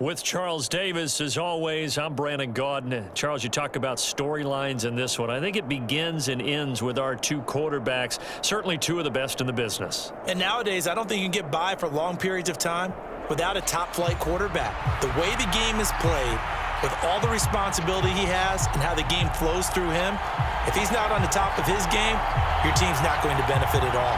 With Charles Davis, as always, I'm Brandon Gaudin. Charles, you talk about storylines in this one. I think it begins and ends with our two quarterbacks, certainly two of the best in the business. And nowadays, I don't think you can get by for long periods of time without a top-flight quarterback. The way the game is played, with all the responsibility he has and how the game flows through him, if he's not on the top of his game, your team's not going to benefit at all.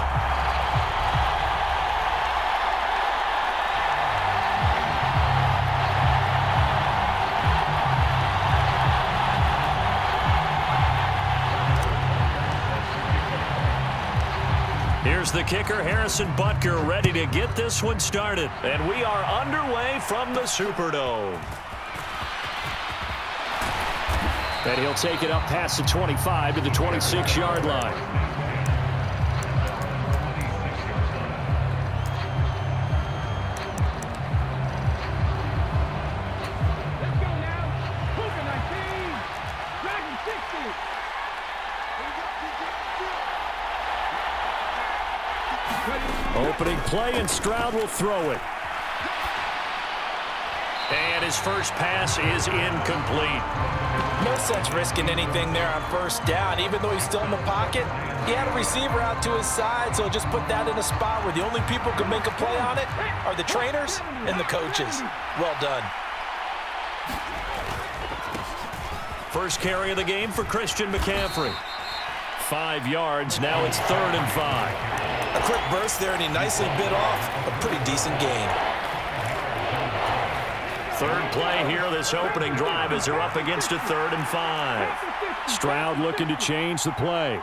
Here's the kicker, Harrison Butker, ready to get this one started. And we are underway from the Superdome. And he'll take it up past the 25 to the 26-yard line. Opening play, and Stroud will throw it. And his first pass is incomplete. No sense risking anything there on first down. Even though he's still in the pocket, he had a receiver out to his side, so just put that in a spot where the only people who can make a play on it are the trainers and the coaches. Well done. First carry of the game for Christian McCaffrey. 5 yards, now it's 3rd and 5. A quick burst there, and he nicely bit off a pretty decent gain. Third play here, this opening drive, as they're up against a 3rd and 5. Stroud looking to change the play.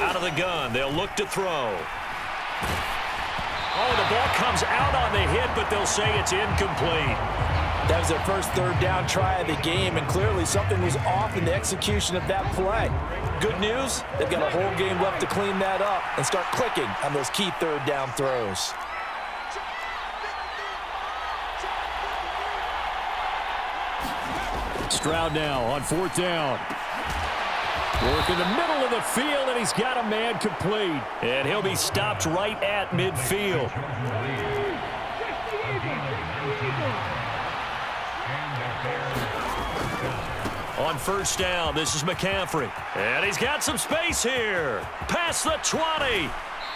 Out of the gun, they'll look to throw. Oh, the ball comes out on the hit, but they'll say it's incomplete. That was their first 3rd down try of the game, and clearly something was off in the execution of that play. Good news, they've got a whole game left to clean that up and start clicking on those key 3rd down throws. Stroud now on 4th down. Work in the middle of the field, and he's got a man complete. And he'll be stopped right at midfield. On first down, this is McCaffrey. And he's got some space here. Past the 20.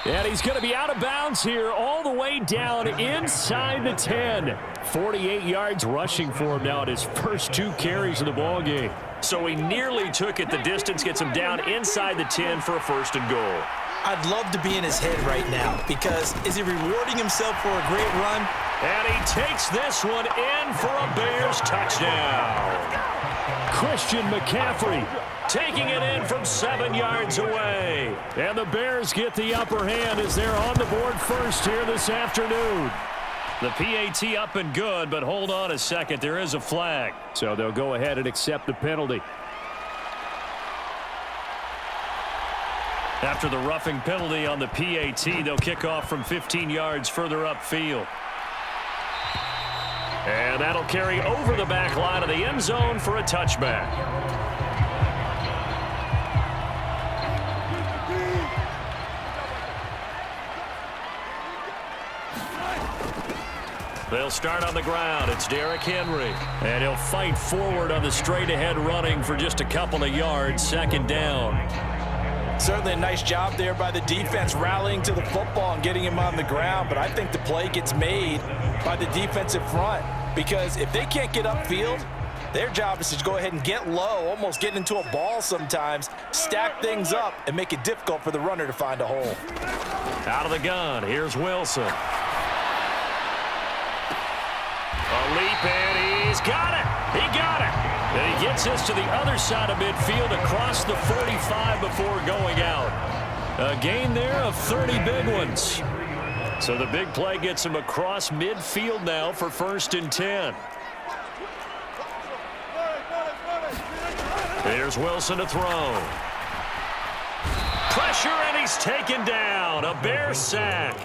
And he's going to be out of bounds here all the way down inside the 10. 48 yards rushing for him now at his first 2 carries of the ballgame. So he nearly took it the distance, gets him down inside the 10 for a 1st and goal. I'd love to be in his head right now, because is he rewarding himself for a great run? And he takes this one in for a Bears touchdown. Christian McCaffrey taking it in from 7 yards away. And the Bears get the upper hand as they're on the board first here this afternoon. The PAT up and good, but hold on a second. There is a flag. So they'll go ahead and accept the penalty. After the roughing penalty on the PAT, they'll kick off from 15 yards further upfield. And that'll carry over the back line of the end zone for a touchback. They'll start on the ground. It's Derrick Henry. And he'll fight forward on the straight-ahead running for just a couple of yards. 2nd down. Certainly a nice job there by the defense rallying to the football and getting him on the ground. But I think the play gets made by the defensive front, because if they can't get upfield, their job is to go ahead and get low, almost get into a ball sometimes, stack things up, and make it difficult for the runner to find a hole. Out of the gun, here's Wilson. A leap, and he's got it. He got it. And he gets this to the other side of midfield across the 45 before going out. A gain there of 30 big ones. So the big play gets him across midfield now for 1st and 10. Here's Wilson to throw. pressure, and he's taken down. A Bears sack.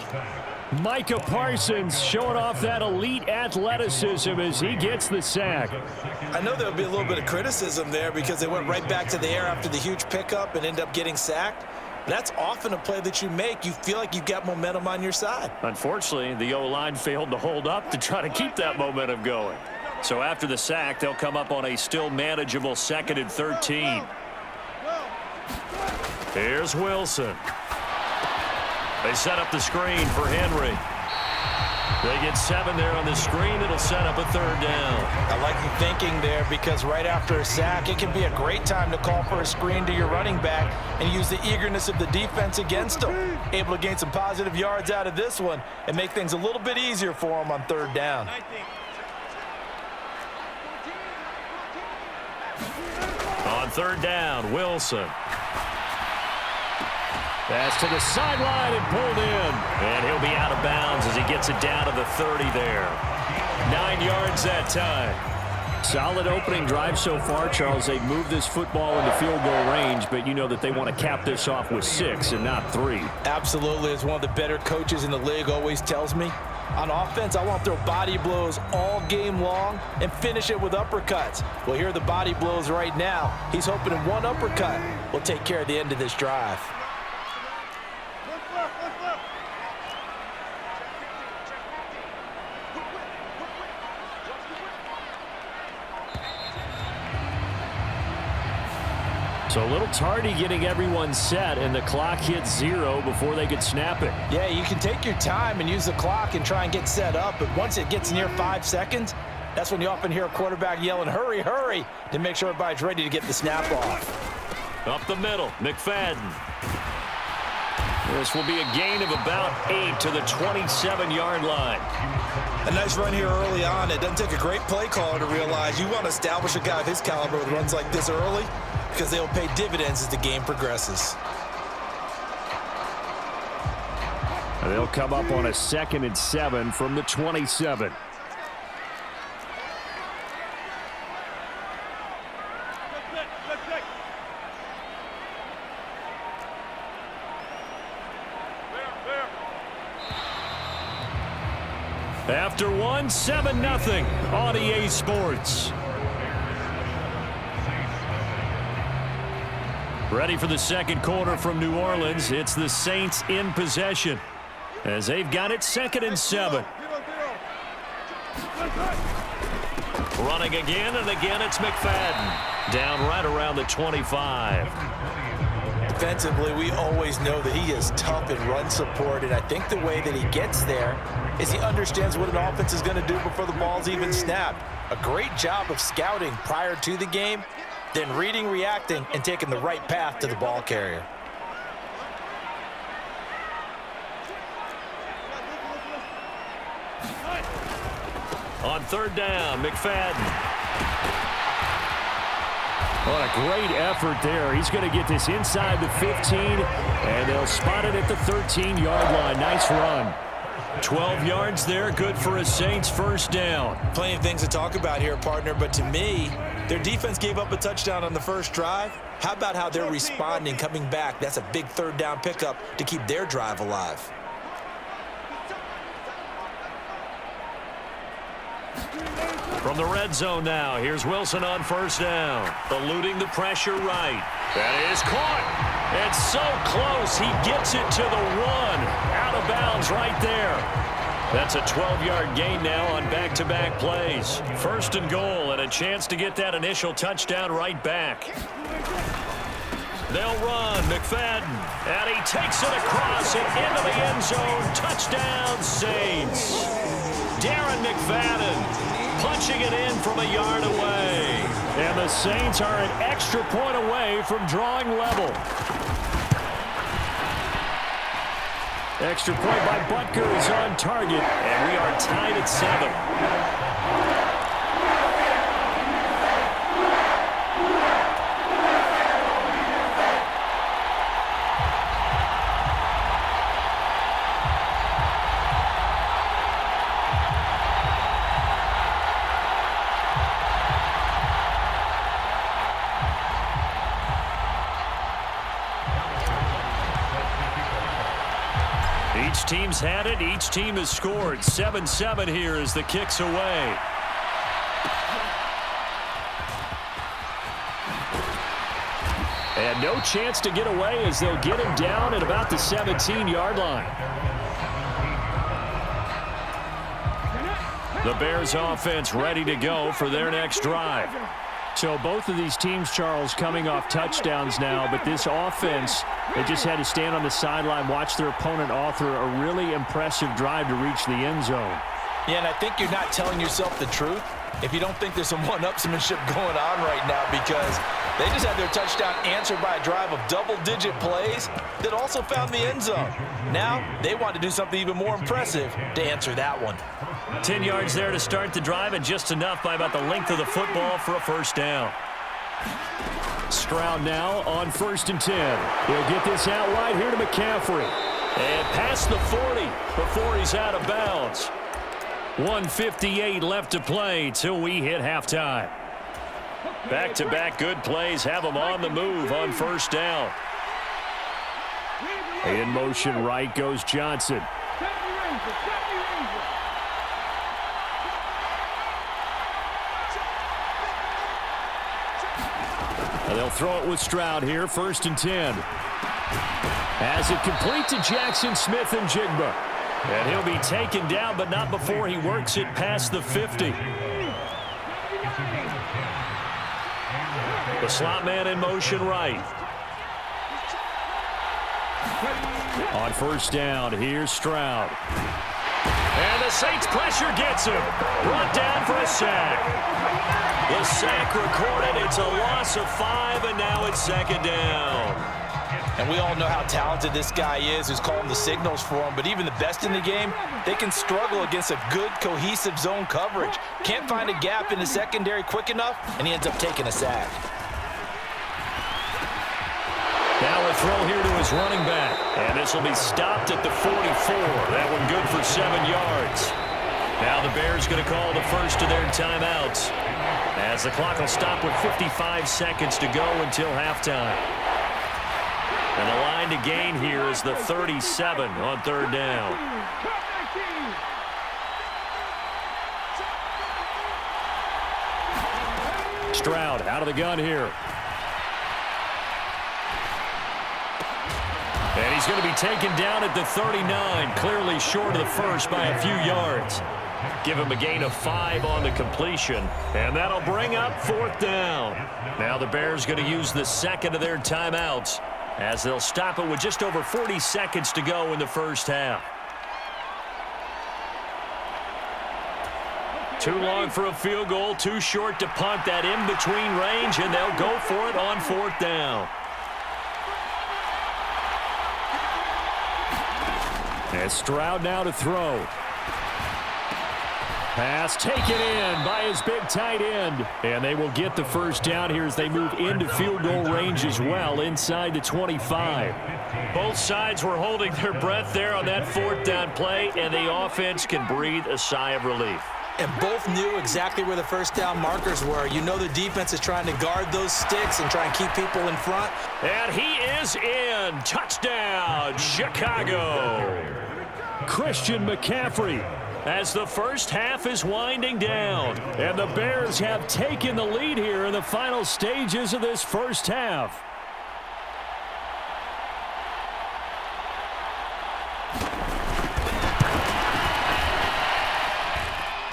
Micah Parsons showing off that elite athleticism as he gets the sack. I know there'll be a little bit of criticism there because they went right back to the air after the huge pickup and ended up getting sacked. That's often a play that you make. You feel like you've got momentum on your side. Unfortunately, the O-line failed to hold up to try to keep that momentum going. So after the sack, they'll come up on a still manageable 2nd and 13. Here's Wilson. They set up the screen for Henry. They get 7 there on the screen. It'll set up a 3rd down. I like you thinking there because right after a sack, it can be a great time to call for a screen to your running back and use the eagerness of the defense against them. Able to gain some positive yards out of this one and make things a little bit easier for them on 3rd down. On 3rd down, Wilson. Pass to the sideline and pulled in. And he'll be out of bounds as he gets it down to the 30 there. 9 yards that time. Solid opening drive so far, Charles. They've moved this football into field goal range, but you know that they want to cap this off with 6 and not 3. Absolutely. As one of the better coaches in the league always tells me, on offense, I want to throw body blows all game long and finish it with uppercuts. Well, here are the body blows right now. He's hoping in one uppercut will take care of the end of this drive. So a little tardy getting everyone set, and the clock hits 0 before they could snap it. Yeah, you can take your time and use the clock and try and get set up, but once it gets near 5 seconds, that's when you often hear a quarterback yelling, hurry, hurry, to make sure everybody's ready to get the snap off. Up the middle, McFadden. This will be a gain of about 8 to the 27-yard line. A nice run here early on. It doesn't take a great play caller to realize you want to establish a guy of his caliber with runs like this early, because they'll pay dividends as the game progresses. And they'll come up on a 2nd and 7 from the 27. After 1, 7-0 on EA Sports. Ready for the second quarter from New Orleans. It's the Saints in possession as they've got it 2nd and 7. Running again, and again it's McFadden. Down right around the 25. Defensively, we always know that he is tough in run support, and I think the way that he gets there is he understands what an offense is going to do before the ball's even snapped. A great job of scouting prior to the game, then reading, reacting, and taking the right path to the ball carrier. On 3rd down, McFadden. What a great effort there. He's going to get this inside the 15, and they'll spot it at the 13-yard line. Nice run. 12 yards there, good for a Saints first down. Plenty of things to talk about here, partner, but to me, their defense gave up a touchdown on the first drive. How about how they're responding, coming back? That's a big 3rd down pickup to keep their drive alive. From the red zone now, here's Wilson on 1st down. Eluding the pressure right. That is caught. And so close, he gets it to the 1. Out of bounds right there. That's a 12-yard gain now on back-to-back plays. 1st and goal, and a chance to get that initial touchdown right back. They'll run, McFadden, and he takes it across and into the end zone. Touchdown, Saints. Darren McFadden punching it in from a yard away. And the Saints are an extra point away from drawing level. Extra point by Butker is on target, and we are tied at 7. Each team's had it. Each team has scored. 7-7 here as the kick's away. And no chance to get away as they'll get him down at about the 17-yard line. The Bears offense ready to go for their next drive. So both of these teams, Charles, coming off touchdowns now, but this offense, they just had to stand on the sideline, watch their opponent author a really impressive drive to reach the end zone. Yeah, and I think you're not telling yourself the truth if you don't think there's some one-upsmanship going on right now, because they just had their touchdown answered by a drive of double-digit plays that also found the end zone. Now they want to do something even more impressive to answer that one. 10 yards there to start the drive, and just enough by about the length of the football for a first down. Stroud now on 1st and 10. He'll get this out wide here to McCaffrey. And past the 40 before he's out of bounds. 1:58 left to play till we hit halftime. Back-to-back good plays have them on the move on first down. In motion right goes Johnson. And they'll throw it with Stroud here, 1st and 10. As it complete to Jackson Smith and Jigba. And he'll be taken down, but not before he works it past the 50. The slot man in motion right. On first down, here's Stroud. And the Saints pressure gets him. Brought down for a sack. The sack recorded. It's a loss of 5, and now it's 2nd down. And we all know how talented this guy is who's calling the signals for him. But even the best in the game, they can struggle against a good, cohesive zone coverage. Can't find a gap in the secondary quick enough, and he ends up taking a sack. Now a throw here to his running back. And this will be stopped at the 44. That one good for 7 yards. Now the Bears going to call the first of their timeouts, as the clock will stop with 55 seconds to go until halftime. And the line to gain here is the 37 on 3rd down. Stroud out of the gun here. And he's going to be taken down at the 39, clearly short of the first by a few yards. Give him a gain of 5 on the completion, and that'll bring up 4th down. Now the Bears going to use the second of their timeouts, as they'll stop it with just over 40 seconds to go in the first half. Too long for a field goal, too short to punt. That in-between range, and they'll go for it on 4th down. And Stroud now to throw. Pass taken in by his big tight end. And they will get the first down here as they move into field goal range as well, inside the 25. Both sides were holding their breath there on that 4th down play, and the offense can breathe a sigh of relief. And both knew exactly where the first down markers were. You know the defense is trying to guard those sticks and try and keep people in front. And he is in. Touchdown, Chicago. Christian McCaffrey, as the first half is winding down. And the Bears have taken the lead here in the final stages of this first half.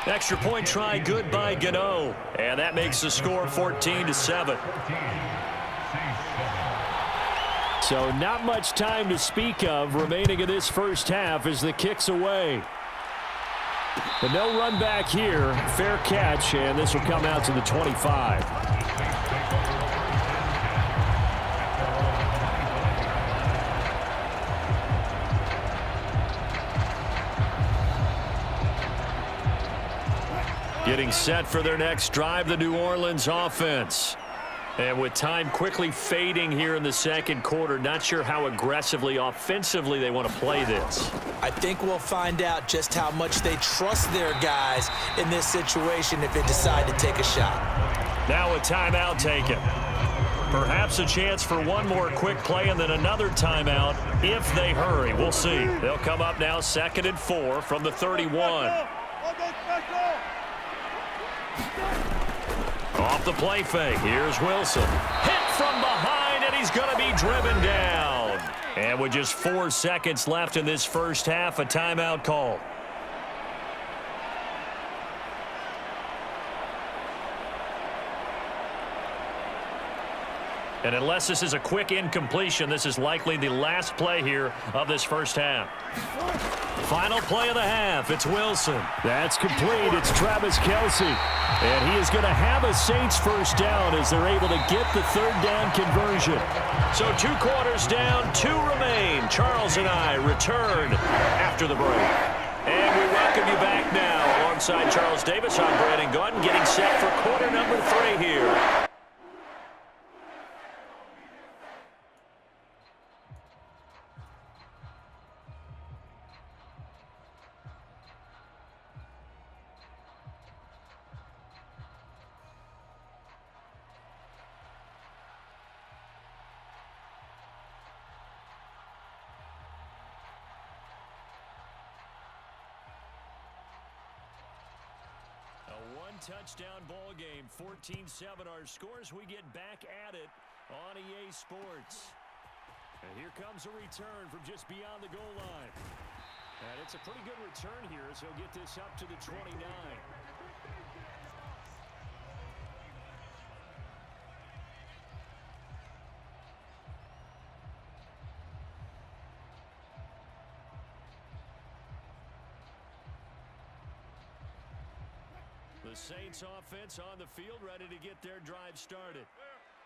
Extra point try good by Gano. And that makes the score 14-7. So not much time to speak of remaining in this first half as the kick's away. But no run back here. Fair catch, and this will come out to the 25. Getting set for their next drive, the New Orleans offense. And with time quickly fading here in the second quarter, not sure how aggressively, offensively they want to play this. I think we'll find out just how much they trust their guys in this situation if they decide to take a shot. Now a timeout taken. Perhaps a chance for one more quick play and then another timeout if they hurry. We'll see. They'll come up now 2nd and 4 from the 31. Off the play fake. Here's Wilson. Hit from behind, and he's going to be driven down. And with just 4 seconds left in this first half, a timeout call. And unless this is a quick incompletion, this is likely the last play here of this first half. Final play of the half. It's Wilson. That's complete. It's Travis Kelce. And he is going to have a Saints first down as they're able to get the third down conversion. So 2 quarters down, 2 remain. Charles and I return after the break. And we welcome you back now. Alongside Charles Davis, I'm Brandon Gaudin, getting set for quarter number 3 here. Touchdown ball game, 14-7 our scores. We get back at it on EA Sports. And here comes a return from just beyond the goal line. And it's a pretty good return here as he'll get this up to the 29. The Saints offense on the field, ready to get their drive started.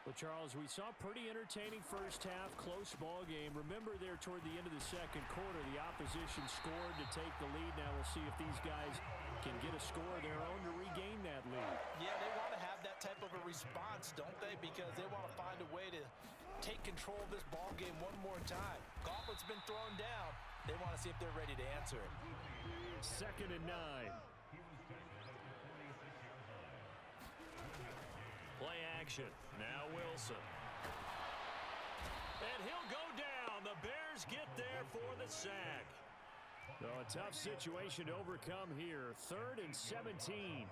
Well, Charles, we saw a pretty entertaining first half, close ball game. Remember there toward the end of the second quarter, the opposition scored to take the lead. Now we'll see if these guys can get a score of their own to regain that lead. Yeah, they want to have that type of a response, don't they? Because they want to find a way to take control of this ball game one more time. Gauntlet's been thrown down. They want to see if they're ready to answer it. 2nd and 9. Play action. Now Wilson. And he'll go down. The Bears get there for the sack. So a tough situation to overcome here. 3rd and 17.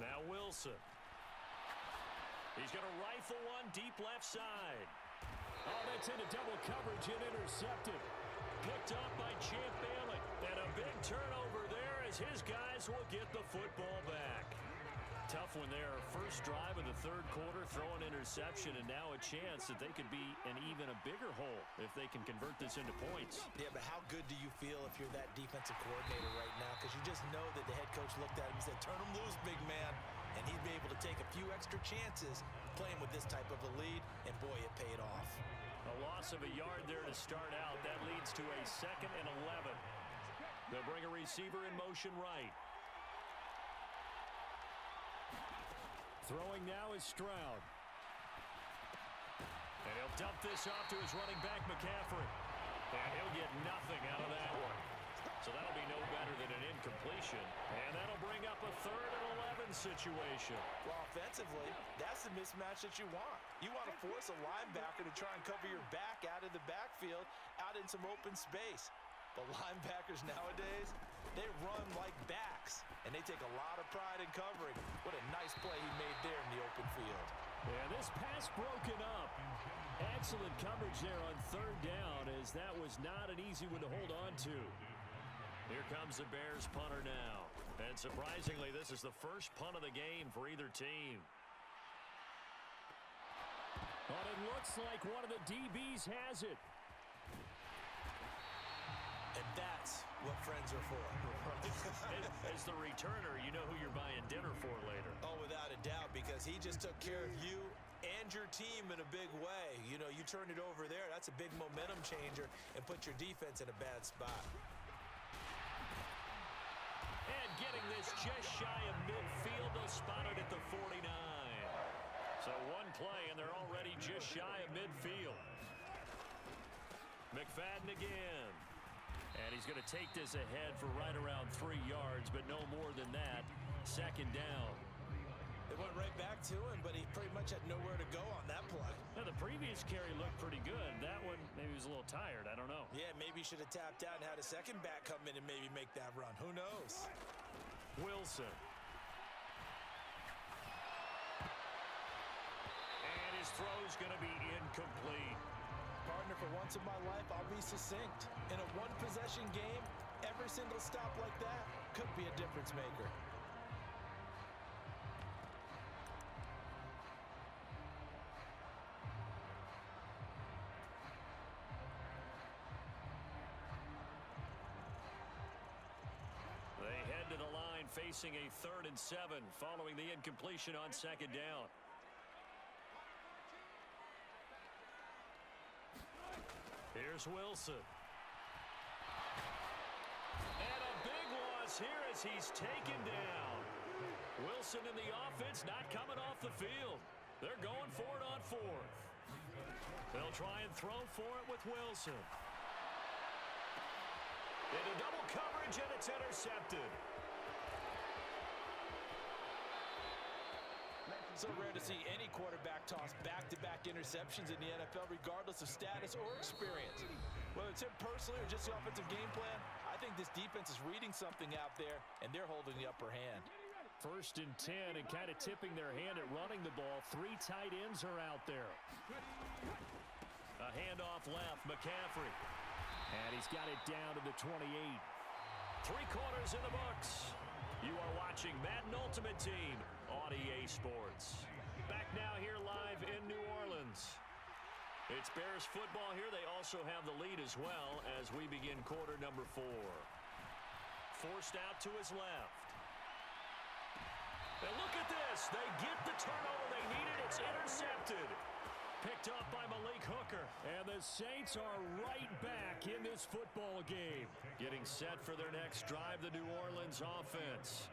Now Wilson. He's going to rifle one deep left side. Oh, that's into double coverage and intercepted. Picked up by Champ Bailey. And a big turnover there as his guys will get the football back. Tough one there. First drive of the 3rd quarter, throw an interception, and now a chance that they could be in even a bigger hole if they can convert this into points. Yeah, but how good do you feel if you're that defensive coordinator right now? Because you just know that the head coach looked at him and said, turn him loose, big man. And he'd be able to take a few extra chances playing with this type of a lead, and boy, it paid off. A loss of a yard there to start out. That leads to a 2nd and 11. They'll bring a receiver in motion right. Throwing now is Stroud. And he'll dump this off to his running back, McCaffrey. And he'll get nothing out of that one. So that'll be no better than an incompletion. And that'll bring up a 3rd and 11 situation. Well, offensively, that's the mismatch that you want. You want to force a linebacker to try and cover your back out of the backfield, out in some open space. The linebackers nowadays, they run like backs, and they take a lot of pride in covering. What a nice play he made there in the open field. Yeah, this pass broken up. Excellent coverage there on 3rd down, as that was not an easy one to hold on to. Here comes the Bears punter now. And surprisingly, this is the first punt of the game for either team. But it looks like one of the DBs has it. And that's what friends are for. As the returner, you know who you're buying dinner for later. Oh, without a doubt, because he just took care of you and your team in a big way. You know, you turn it over there, that's a big momentum changer and put your defense in a bad spot. And getting this just shy of midfield, they'll spot it at the 49. So one play, and they're already just shy of midfield. McFadden again. And he's going to take this ahead for right around 3 yards, but no more than that. Second down. They went right back to him, but he pretty much had nowhere to go on that play. Now, the previous carry looked pretty good. That one, maybe he was a little tired. I don't know. Yeah, maybe he should have tapped out and had a second back come in and maybe make that run. Who knows? Wilson. And his throw's going to be incomplete. Partner, for once in my life, I'll be succinct. In a one-possession game, every single stop like that could be a difference maker. They head to the line facing a 3rd and 7 following the incompletion on second down. Here's Wilson. And a big loss here as he's taken down. Wilson and the offense not coming off the field. They're going for it on 4th. They'll try and throw for it with Wilson. Into double coverage, and it's intercepted. So rare to see any quarterback toss back-to-back interceptions in the NFL, regardless of status or experience. Whether it's him personally or just the offensive game plan, I think this defense is reading something out there, and they're holding the upper hand. 1st and 10, and kind of tipping their hand at running the ball. 3 tight ends are out there. A handoff left, McCaffrey. And he's got it down to the 28. 3 quarters in the books. You are watching Madden Ultimate Team on EA Sports. Back now here live in New Orleans. It's Bears football here. They also have the lead as well as we begin quarter number 4. Forced out to his left. And look at this. They get the turnover they needed. It's intercepted. Picked up by Malik Hooker. And the Saints are right back in this football game. Getting set for their next drive, the New Orleans offense.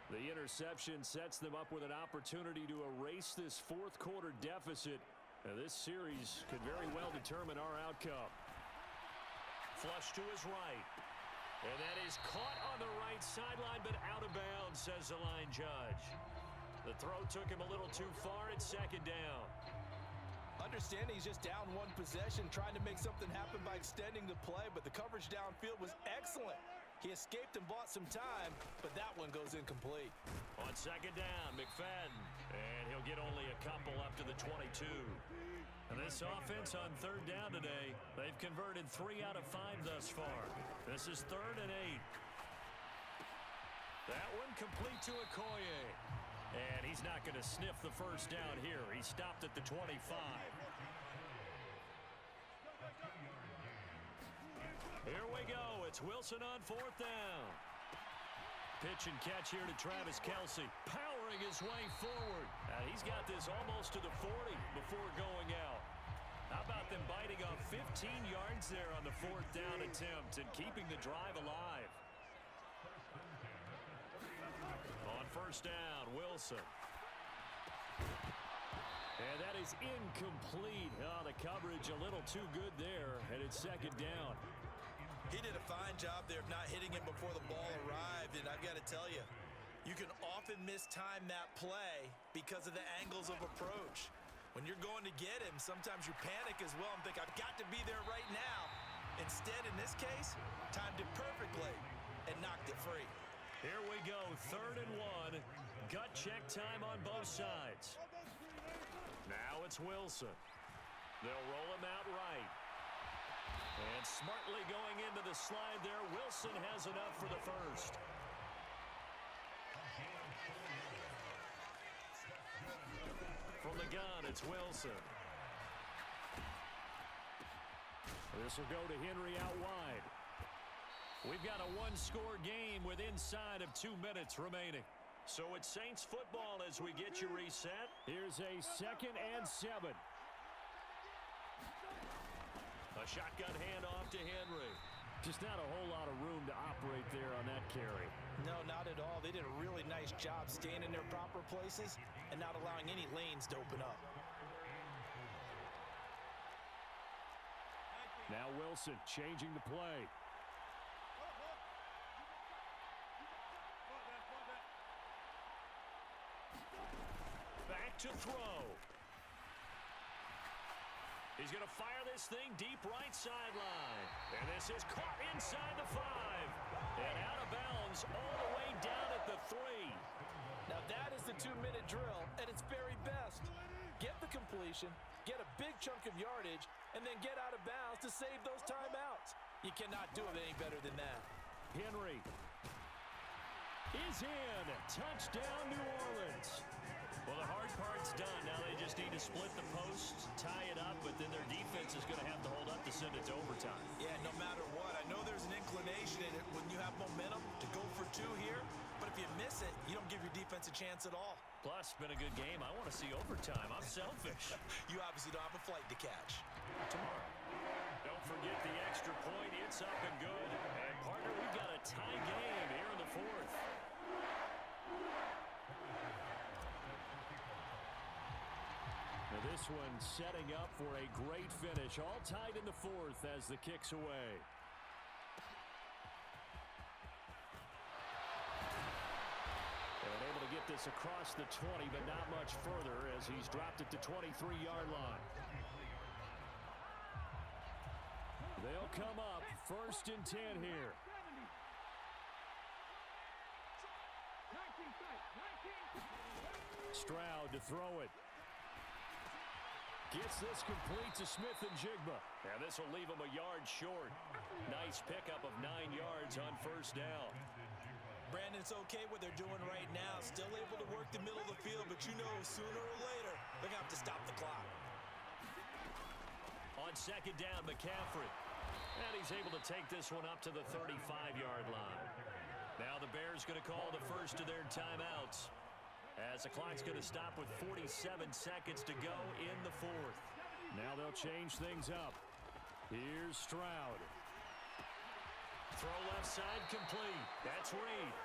The interception sets them up with an opportunity to erase this 4th quarter deficit. And this series could very well determine our outcome. Flush to his right. And that is caught on the right sideline, but out of bounds, says the line judge. The throw took him a little too far. It's 2nd down. Understanding he's just down 1 possession, trying to make something happen by extending the play, but the coverage downfield was excellent. He escaped and bought some time, but that one goes incomplete. On 2nd down, McFadden, and he'll get only a couple up to the 22. And this offense on 3rd down today, they've converted 3 out of 5 thus far. This is 3rd and 8. That one complete to Okoye. And he's not going to sniff the 1st down here. He stopped at the 25. Here we go. It's Wilson on 4th down. Pitch and catch here to Travis Kelce, powering his way forward. He's got this almost to the 40 before going out. How about them biting off 15 yards there on the 4th down attempt and keeping the drive alive? On 1st down, Wilson. And that is incomplete. Oh, the coverage a little too good there, and it's 2nd down. He did a fine job there of not hitting him before the ball arrived, and I've got to tell you, you can often mistime that play because of the angles of approach. When you're going to get him, sometimes you panic as well and think, I've got to be there right now. Instead, in this case, timed it perfectly and knocked it free. Here we go, 3rd and 1. Gut check time on both sides. Now it's Wilson. They'll roll him out right. And smartly going into the slide there, Wilson has enough for the 1st. From the gun, it's Wilson. This will go to Henry out wide. We've got a 1-score game with inside of 2 minutes remaining. So it's Saints football as we get you reset. Here's a 2nd and 7. A shotgun handoff to Henry. Just not a whole lot of room to operate there on that carry. No, not at all. They did a really nice job staying in their proper places and not allowing any lanes to open up. Now Wilson changing the play. back to throw. He's going to fire this thing deep right sideline. And this is caught inside the 5. And out of bounds all the way down at the 3. Now that is the 2-minute drill at its very best. Get the completion, get a big chunk of yardage, and then get out of bounds to save those timeouts. You cannot do it any better than that. Henry is in. Touchdown, New Orleans. Well, the hard part's done. Now they just need to split the posts, tie it up, but then their defense is going to have to hold up to send it to overtime. Yeah, no matter what. I know there's an inclination in it when you have momentum to go for 2 here, but if you miss it, you don't give your defense a chance at all. Plus, it's been a good game. I want to see overtime. I'm selfish. You obviously don't have a flight to catch. Tomorrow. Don't forget the extra point. It's up and good. And, partner, we've got a tie game here in the 4th. Now this one setting up for a great finish. All tied in the 4th as the kick's away. And able to get this across the 20, but not much further as he's dropped it to 23-yard line. They'll come up 1st and 10 here. Stroud to throw it. Gets this complete to Smith and Jigba. And this will leave him a yard short. Nice pickup of 9 yards on 1st down. Brandon, it's okay what they're doing right now. Still able to work the middle of the field, but you know sooner or later they're going to have to stop the clock. On 2nd down, McCaffrey. And he's able to take this one up to the 35-yard line. Now the Bears going to call the first of their timeouts, as the clock's going to stop with 47 seconds to go in the 4th. Now they'll change things up. Here's Stroud. Throw left side complete. That's Reed.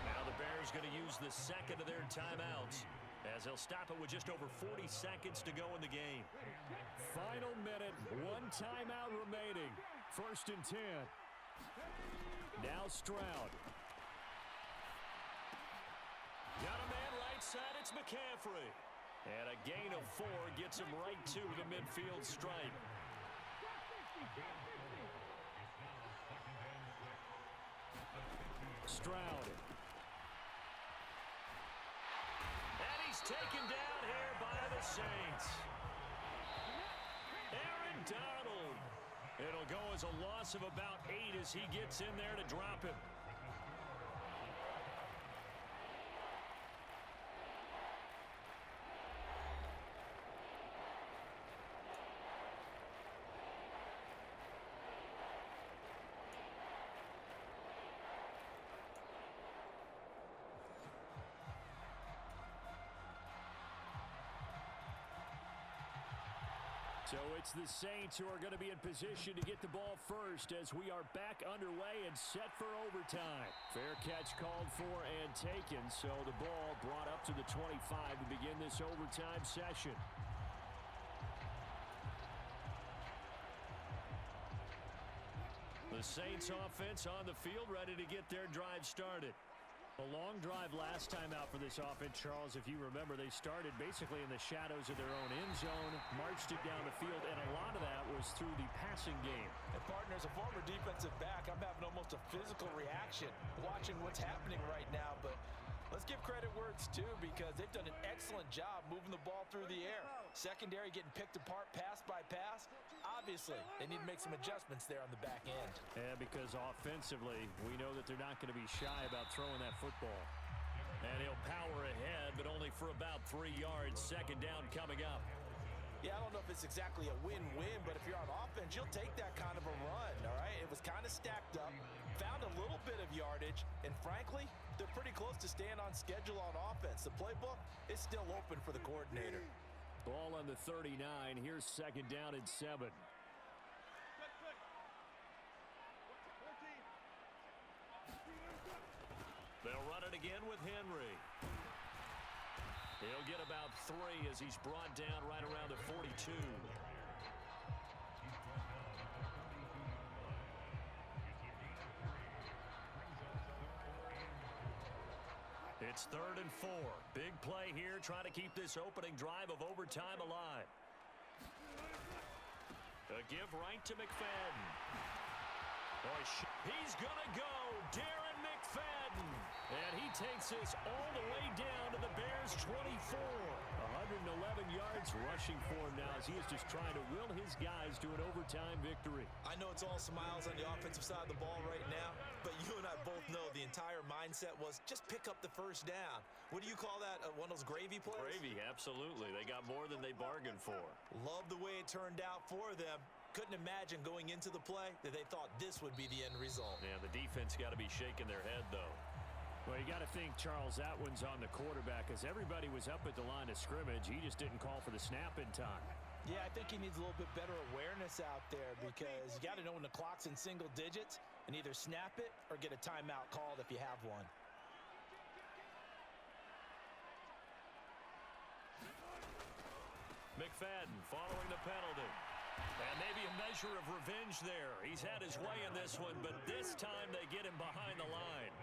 Now the Bears going to use the 2nd of their timeouts, as they'll stop it with just over 40 seconds to go in the game. Final minute, 1 timeout remaining. 1st and 10. Now Stroud. Got a man right side, it's McCaffrey. And a gain of 4 gets him right to the midfield stripe. Stroud. And he's taken down here by the Saints. Aaron Donald. It'll go as a loss of about 8 as he gets in there to drop him. So it's the Saints who are going to be in position to get the ball first as we are back underway and set for overtime. Fair catch called for and taken, so the ball brought up to the 25 to begin this overtime session. The Saints offense on the field, ready to get their drive started. A long drive last time out for this offense, Charles. If you remember, they started basically in the shadows of their own end zone, marched it down the field, and a lot of that was through the passing game. And partner, as a former defensive back, I'm having almost a physical reaction watching what's happening right now. But let's give credit where it's due, because they've done an excellent job moving the ball through the air. Secondary getting picked apart pass by pass. Obviously, they need to make some adjustments there on the back end. Yeah, because offensively, we know that they're not going to be shy about throwing that football. And he'll power ahead, but only for about 3 yards. 2nd down coming up. Yeah, I don't know if it's exactly a win-win, but if you're on offense, you'll take that kind of a run, all right? It was kind of stacked up, found a little bit of yardage, and frankly, they're pretty close to staying on schedule on offense. The playbook is still open for the coordinator. Ball on the 39. Here's 2nd down and 7. They'll run it again with Henry. He'll get about 3 as he's brought down right around the 42. It's 3rd and 4. Big play here, try to keep this opening drive of overtime alive. A give right to McFadden. He's going to go. Darren McFadden. And he takes this all the way down to the Bears' 24. 111 yards rushing for him now as he is just trying to will his guys to an overtime victory. I know it's all smiles on the offensive side of the ball right now, but you and I both know the entire mindset was just pick up the first down. What do you call that? One of those gravy plays? Gravy, absolutely. They got more than they bargained for. Love the way it turned out for them. Couldn't imagine going into the play that they thought this would be the end result. Yeah, the defense got to be shaking their head, though. Well, you got to think, Charles, that one's on the quarterback as everybody was up at the line of scrimmage. He just didn't call for the snap in time. Yeah, I think he needs a little bit better awareness out there because you got to know when the clock's in single digits and either snap it or get a timeout called if you have one. McFadden following the penalty. And maybe a measure of revenge there. He's had his way in this one, but this time they get him behind the line.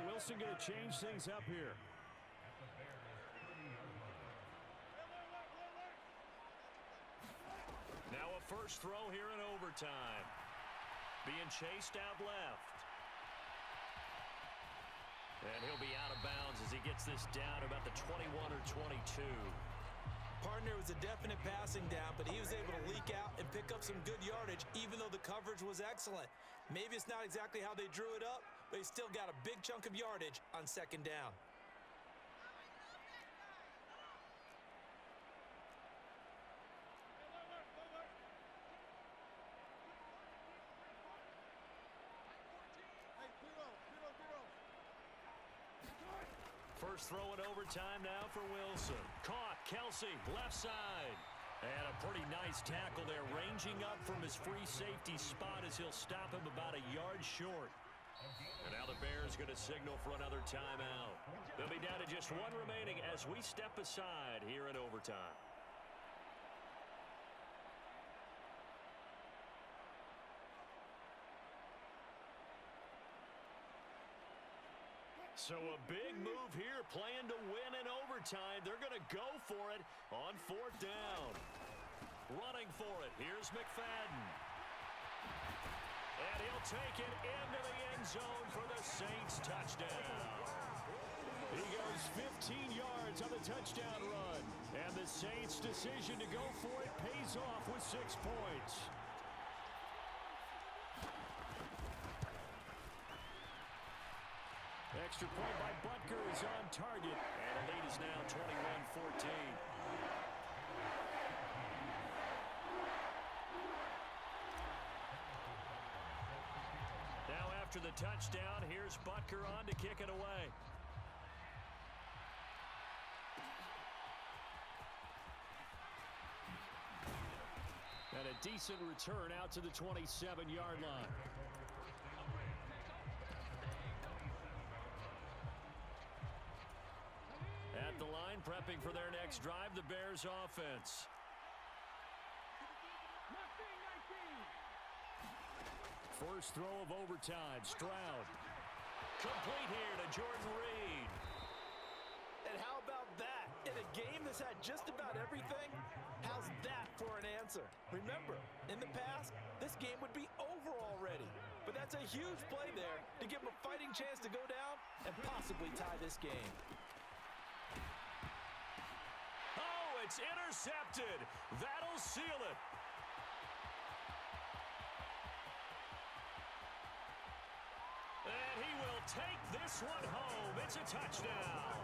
Wilson going to change things up here. Now a first throw here in overtime. Being chased out left. And he'll be out of bounds as he gets this down about the 21 or 22. Partner, was a definite passing down, but he was able to leak out and pick up some good yardage, even though the coverage was excellent. Maybe it's not exactly how they drew it up, but he still got a big chunk of yardage on second down. First throw in overtime now for Wilson. Caught. Kelsey, left side. And a pretty nice tackle there, ranging up from his free safety spot as he'll stop him about a yard short. And now the Bears going to signal for another timeout. They'll be down to just one remaining as we step aside here in overtime. So a big move here, playing to win in overtime. They're going to go for it on fourth down. Running for it, here's McFadden. And he'll take it into the end zone for the Saints touchdown. He goes 15 yards on the touchdown run. And the Saints' decision to go for it pays off with 6 points. Extra point by Butker is on target. And the lead is now 21-14. Now after the touchdown, here's Butker on to kick it away. And a decent return out to the 27-yard line. At the line, prepping for their next drive, the Bears offense. First throw of overtime. Stroud. Complete here to Jordan Reed. And how about that? In a game that's had just about everything, how's that for an answer? Remember, in the past, this game would be over already. But that's a huge play there to give him a fighting chance to go down and possibly tie this game. Oh, it's intercepted. That'll seal it. And he will take this one home. It's a touchdown.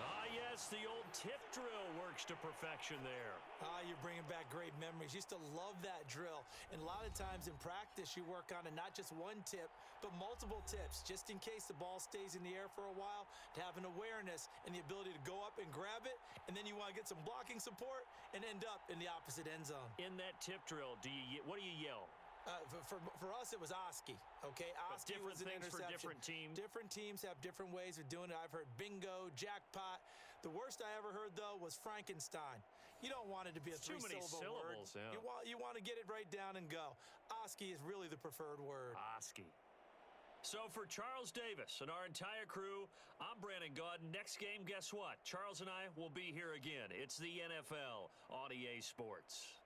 Ah, yes, the old tip drill works to perfection there. You're bringing back great memories. Used to love that drill. And a lot of times in practice, you work on it, not just one tip, but multiple tips, just in case the ball stays in the air for a while, to have an awareness and the ability to go up and grab it, and then you want to get some blocking support and end up in the opposite end zone. In that tip drill, what do you yell? For us, it was Oski, okay? Oski was an interception. For different teams. Different teams have different ways of doing it. I've heard bingo, jackpot. The worst I ever heard, though, was Frankenstein. You don't want it to be a three-syllable word. Yeah. You want to get it right down and go. Oski is really the preferred word. Oski. So for Charles Davis and our entire crew, I'm Brandon Gaudin. Next game, guess what? Charles and I will be here again. It's the NFL on EA Sports.